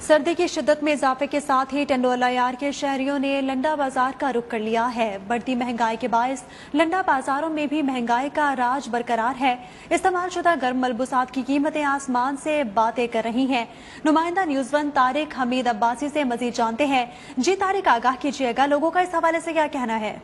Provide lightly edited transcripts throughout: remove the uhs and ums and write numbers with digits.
सर्दी की शिद्दत में इजाफे के साथ ही टंडोला यार के शहरियों ने लंडा बाजार का रुख कर लिया है। बढ़ती महंगाई के बायस लंडा बाजारों में भी महंगाई का राज बरकरार है। इस्तेमाल शुदा गर्म मलबूसात की कीमतें आसमान से बातें कर रही हैं। नुमाइंदा न्यूज़ वन तारिक हमीद अब्बासी से मजीद जानते हैं। जी तारिक, आगाह कीजिएगा, लोगों का इस हवाले से क्या कहना है?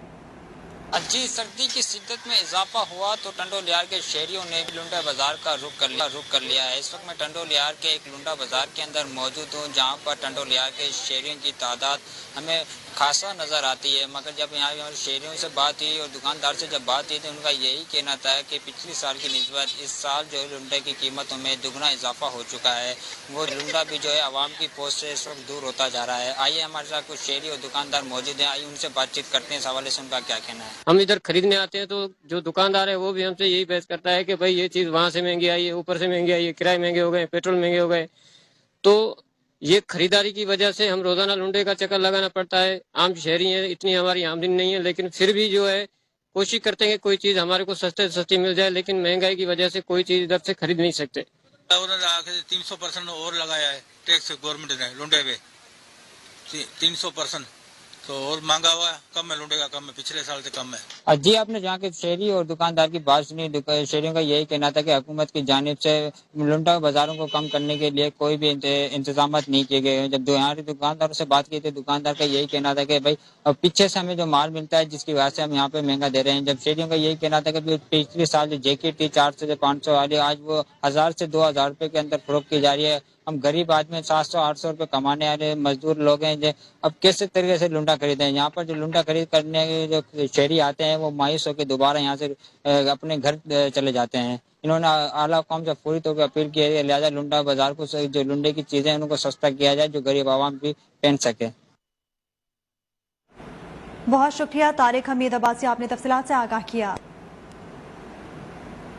जी, सर्दी की शिद्दत में इजाफा हुआ तो टंडोल यार के शहरियों ने लुंडा बाजार का रुख कर लिया है। इस वक्त मैं टंडोल यार के एक लुंडा बाजार के अंदर मौजूद हूँ, जहाँ पर टंडोल यार के शहरियों की तादाद हमें खासा नजर आती है। मगर जब यहाँ हमारे शहरियों से बात हुई और दुकानदार से जब बात हुई तो उनका यही कहना था कि पिछले साल की निस्बत इस साल जो है लुंडे की कीमतों में दुगना इजाफा हो चुका है। वो लुंडा भी जो है आवाम की पहुंच से इस वक्त दूर होता जा रहा है। आइए हमारे साथ कुछ शहरी और दुकानदार मौजूद हैं, आइए उनसे बातचीत करते हैं। इस हवाले से उनका क्या कहना है। हम इधर खरीदने आते हैं तो जो दुकानदार है वो भी हमसे यही बहस करता है कि भाई ये चीज वहां से महंगी आई है, ऊपर से महंगी आई है, किराए महंगे हो गए, पेट्रोल महंगे हो गए। तो ये खरीदारी की वजह से हम रोजाना लुंडे का चक्कर लगाना पड़ता है। आम शहरी हैं, इतनी हमारी आमदनी नहीं है, लेकिन फिर भी जो है कोशिश करते हैं कि कोई चीज हमारे को सस्ते से सस्ती मिल जाए, लेकिन महंगाई की वजह से कोई चीज इधर से खरीद नहीं सकते। उन्होंने आके 300% और लगाया है टैक्स गवर्नमेंट ने लुंडे पे 300%। तो और महंगा हुआ है, कम है, लुंडे का कम है, पिछले साल से कम है। जी, आपने जहाँ के शहरी और दुकानदार की बात सुनी, शहरियों का यही कहना था कि हुकूमत की जानिब से लुंडा बाजारों को कम करने के लिए कोई भी इंतजाम नहीं किए गए हैं। जब यहाँ के दुकानदारों से बात की थी, दुकानदार का यही कहना था कि भाई अब पीछे से हमें जो माल मिलता है जिसकी वजह से हम यहाँ पे महंगा दे रहे हैं। जब शहरियों का यही कहना था कि पिछले साल जो जैकेट थी 400 से 500 वाली, आज वो 1000 से 2000 रुपए के अंदर फरोख्त की जा रही है। हम गरीब आदमी 700-800 रुपए कमाने वाले मजदूर लोग हैं, जो अब कैसे तरीके से लुंडा खरीदे हैं। यहाँ पर जो लुंडा खरीद करने के जो शहरी आते हैं वो मायूस होकर दोबारा यहाँ से अपने घर चले जाते हैं। इन्होंने आला कौम से पूरी तौर पर अपील की है, लिहाजा लुंडा बाजार को जो लुंडे की चीजें हैं उनको सस्ता किया जाए, जो गरीब आवाम भी पहन सके। बहुत शुक्रिया तारिक हमीद अब्बासी, आपने तफसीलात से आगाह किया।